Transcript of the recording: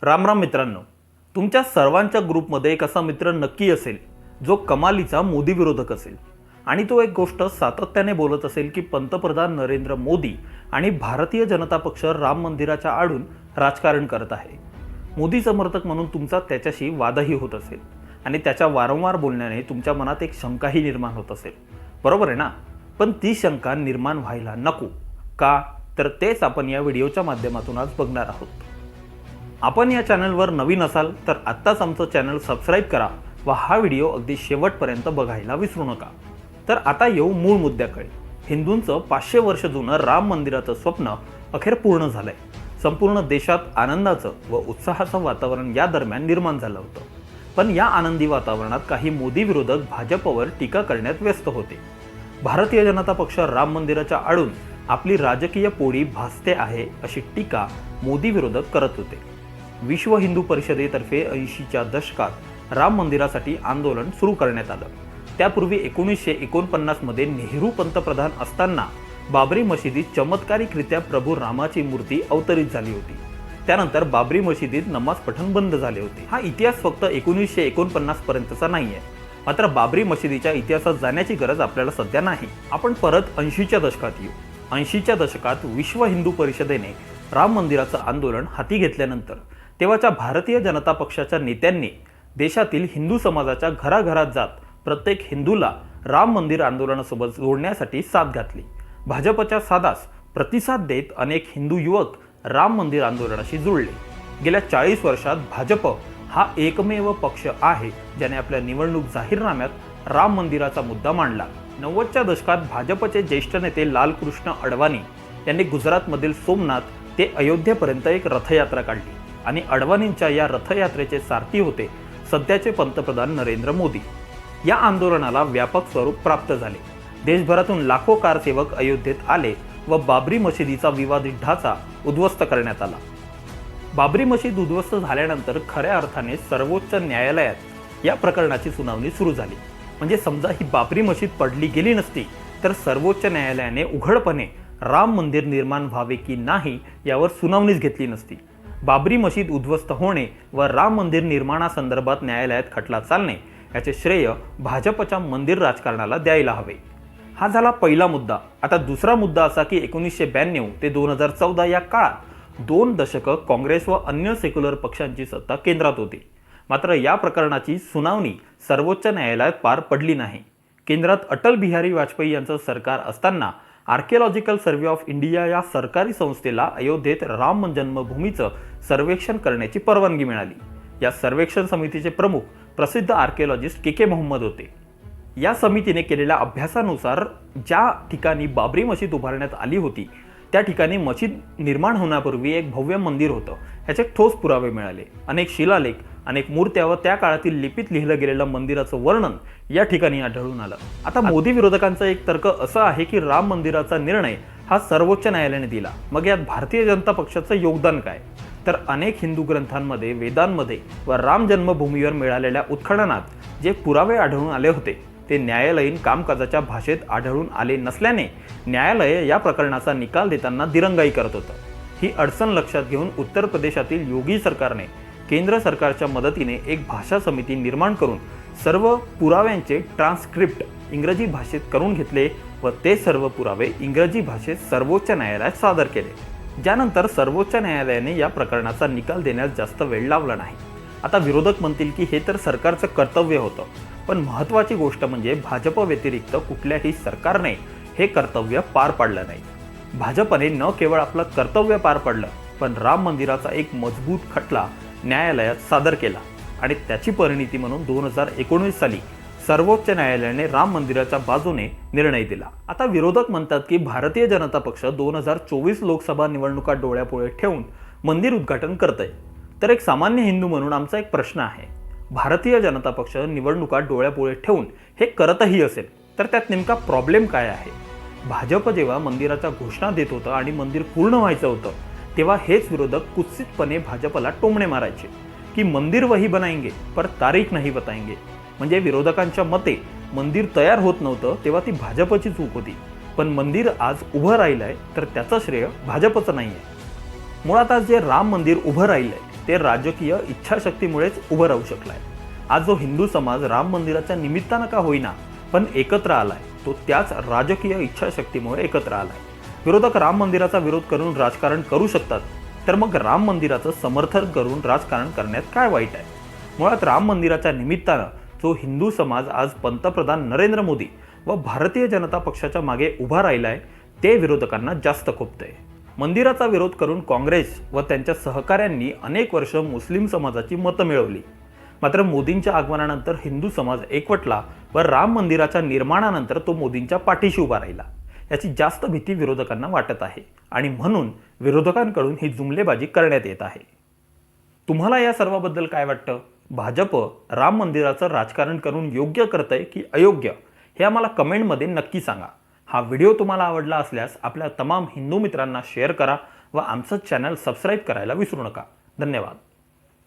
राम राम मित्रांनो, तुमच्या सर्वांच्या ग्रुपमध्ये एक असा मित्र नक्की असेल जो कमालीचा मोदी विरोधक असेल आणि तो एक गोष्ट सातत्याने बोलत असेल की पंतप्रधान नरेंद्र मोदी आणि भारतीय जनता पक्ष राम मंदिराच्या आडून राजकारण करत आहे। मोदी समर्थक म्हणून तुमचा त्याच्याशी वादही होत असेल आणि त्याच्या वारंवार बोलण्याने तुमच्या मनात एक शंकाही निर्माण होत असेल, बरोबर आहे ना? पण ती शंका निर्माण व्हायला नको का, तर तेच आपण या व्हिडिओच्या माध्यमातून आज बघणार आहोत। आपण या चॅनलवर नवीन असाल तर आत्ताच आमचं चॅनल सबस्क्राईब करा व हा व्हिडिओ अगदी शेवटपर्यंत बघायला विसरू नका। तर आता येऊ मूळ मुद्द्याकडे। हिंदूंचं 500 वर्ष जुनं राम मंदिराचं स्वप्न अखेर पूर्ण झालंय। संपूर्ण देशात आनंदाचं व उत्साहाचं वातावरण या दरम्यान निर्माण झालं होतं। पण या आनंदी वातावरणात काही मोदी विरोधक भाजपवर टीका करण्यात व्यस्त होते। भारतीय जनता पक्ष राम मंदिराच्या आडून आपली राजकीय पोळी भासते आहे अशी टीका मोदी विरोधक करत होते। विश्व हिंदू परिषदेतर्फे 80च्या दशकात राम मंदिरासाठी आंदोलन सुरू करण्यात आलं। त्यापूर्वी 1949 मध्ये नेहरू पंतप्रधान असताना बाबरी मशिदीत चमत्कारिकरित्या प्रभू रामाची मूर्ती अवतरित झाली होती। त्यानंतर बाबरी मशिदीत नमाज पठण बंद झाले होते। हा इतिहास फक्त 1949 पर्यंतचा नाहीये, मात्र बाबरी मशिदीच्या इतिहासात जाण्याची गरज आपल्याला सध्या नाही। आपण परत 80च्या दशकात येऊ। 80च्या दशकात विश्व हिंदू परिषदेने राम मंदिराचं आंदोलन हाती घेतल्यानंतर तेव्हाच्या भारतीय जनता पक्षाच्या नेत्यांनी देशातील हिंदू समाजाच्या घराघरात जात प्रत्येक हिंदूला राम मंदिर आंदोलनासोबत जोडण्यासाठी साथ घातली। भाजपच्या साथास प्रतिसाद देत अनेक हिंदू युवक राम मंदिर आंदोलनाशी जुळले। गेल्या 40 वर्षात भाजप हा एकमेव पक्ष आहे ज्याने आपल्या निवडणूक जाहीरनाम्यात राम मंदिराचा मुद्दा मांडला। 90च्या दशकात भाजपचे ज्येष्ठ नेते लालकृष्ण अडवाणी यांनी गुजरातमधील सोमनाथ ते अयोध्येपर्यंत एक रथयात्रा काढली आणि अडवाणींच्या या रथयात्रेचे सारथी होते सध्याचे पंतप्रधान नरेंद्र मोदी। या आंदोलनाला व्यापक स्वरूप प्राप्त झाले। देशभरातून लाखो कारसेवक अयोध्येत आले व बाबरी मशिदीचा विवादित ढाचा उद्ध्वस्त करण्यात आला। बाबरी मशीद उद्ध्वस्त झाल्यानंतर खऱ्या अर्थाने सर्वोच्च न्यायालयात या प्रकरणाची सुनावणी सुरू झाली। म्हणजे समजा ही बाबरी मशीद पडली गेली नसती तर सर्वोच्च न्यायालयाने उघडपणे राम मंदिर निर्माण व्हावे की नाही यावर सुनावणीच घेतली नसती। बाबरी मशीद उद्ध्वस्त होणे व राम मंदिर निर्माणासंदर्भात न्यायालयात खटला चालणे याचे श्रेय भाजपच्या मंदिर राजकारणाला द्यायला हवे। हा झाला पहिला मुद्दा। आता दुसरा मुद्दा असा की 1992 ते 2014 या काळात 2 दशकं काँग्रेस व अन्य सेक्युलर पक्षांची सत्ता केंद्रात होती, मात्र या प्रकरणाची सुनावणी सर्वोच्च न्यायालयात पार पडली नाही। केंद्रात अटल बिहारी वाजपेयी यांचं सरकार असताना आर्किओलॉजिकल सर्व्हे ऑफ इंडिया या सरकारी संस्थेला अयोध्येत राम जन्मभूमीचं सर्वेक्षण करण्याची परवानगी मिळाली। या सर्वेक्षण समितीचे प्रमुख प्रसिद्ध आर्किओलॉजिस्ट के मोहम्मद होते। या समितीने केलेल्या अभ्यासानुसार ज्या ठिकाणी बाबरी मशीद उभारण्यात आली होती त्या ठिकाणी मशीद निर्माण होण्यापूर्वी एक भव्य मंदिर होतं, याचे ठोस पुरावे मिळाले। अनेक शिलालेख, अनेक मूर्त्या व त्या काळातील लिपीत लिहिलं गेलेलं मंदिराचं वर्णन या ठिकाणी आढळून आलं। आता मोदी विरोधकांचा एक तर्क असा आहे की राम मंदिराचा निर्णय हा सर्वोच्च न्यायालयाने दिला, मग यात भारतीय जनता पक्षाचं योगदान काय? तर अनेक हिंदू ग्रंथांमध्ये, वेदांमध्ये व राम जन्मभूमीवर मिळालेल्या उत्खननात जे पुरावे आढळून आले होते ते न्यायालयीन कामकाजाच्या भाषेत आढळून आले नसल्याने न्यायालय या प्रकरणाचा निकाल देताना दिरंगाई करत होतं। ही अडचण लक्षात घेऊन उत्तर प्रदेशातील योगी सरकारने केंद्र सरकारच्या मदतीने एक भाषा समिती निर्माण करून सर्व पुराव्यांचे ट्रान्स्क्रिप्ट इंग्रजी भाषेत करून घेतले व ते सर्व पुरावे इंग्रजी भाषेत सर्वोच्च न्यायालयात सादर केले। ज्यानंतर सर्वोच्च न्यायालयाने या प्रकरणाचा निकाल देण्यास जास्त वेळ लावला नाही। आता विरोधक म्हणतील की हे तर सरकारचं कर्तव्य होतं, पण महत्त्वाची गोष्ट म्हणजे भाजप व्यतिरिक्त कुठल्याही सरकारने हे कर्तव्य पार पाडलं नाही। भाजपने न केवळ आपलं कर्तव्य पार पाडलं, पण राम मंदिराचा एक मजबूत खटला न्यायालयात सादर केला आणि त्याची परिणिती म्हणून 2019 साली सर्वोच्च न्यायालयाने राम मंदिराच्या बाजूने निर्णय दिला। आता विरोधक म्हणतात की भारतीय जनता पक्ष 2024 लोकसभा निवडणुका डोळ्यापुढे ठेवून मंदिर उद्घाटन करतंय। तर एक सामान्य हिंदू म्हणून आमचा एक प्रश्न आहे, भारतीय जनता पक्ष निवडणुका डोळ्यापुढे ठेवून हे करतही असेल तर त्यात नेमका प्रॉब्लेम काय आहे? भाजप जेव्हा मंदिराच्या घोषणा देत होतं आणि मंदिर पूर्ण व्हायचं होतं तेव्हा हेच विरोधक कुत्सितपणे भाजपला टोमणे मारायचे की मंदिर वही बनाएंगे पर तारीख नहीं बताएंगे। म्हणजे विरोधकांच्या मते मंदिर तयार होत नव्हतं तेव्हा ती भाजपची चूक होती, पण मंदिर आज उभं राहिलंय तर त्याचं श्रेय भाजपचं नाहीये। मुळात आज जे राम मंदिर उभं राहिलंय ते राजकीय इच्छाशक्तीमुळेच उभं राहू शकलाय। आज जो हिंदू समाज राम मंदिराच्या निमित्तानं का होईना पण एकत्र आलाय, तो त्याच राजकीय इच्छाशक्तीमुळे एकत्र आलाय। विरोधक राम मंदिराचा विरोध करून राजकारण करू शकतात, तर मग राम मंदिराचं समर्थन करून राजकारण करण्यात काय वाईट आहे? मुळात राम मंदिराच्या निमित्तानं जो हिंदू समाज आज पंतप्रधान नरेंद्र मोदी व भारतीय जनता पक्षाच्या मागे उभा राहिलाय, ते विरोधकांना जास्त खोपतंय। मंदिराचा विरोध करून काँग्रेस व त्यांच्या सहकाऱ्यांनी अनेक वर्ष मुस्लिम समाजाची मतं मिळवली, मात्र मोदींच्या आगमनानंतर हिंदू समाज एकवटला व राम मंदिराच्या निर्माणानंतर तो मोदींच्या पाठीशी उभा राहिला। याची जास्त भीती विरोधकांना वाटत आहे आणि म्हणून विरोधकांकडून ही जुमलेबाजी करण्यात येत आहे। तुम्हाला या सर्वाबद्दल काय वाटतं? भाजप राम मंदिराचं राजकारण करून योग्य करतंय की अयोग्य, हे आम्हाला कमेंटमध्ये नक्की सांगा। हा व्हिडिओ तुम्हाला आवडला असल्यास आपल्या तमाम हिंदू मित्रांना शेअर करा व आमचं चॅनल सबस्क्राईब करायला विसरू नका। धन्यवाद।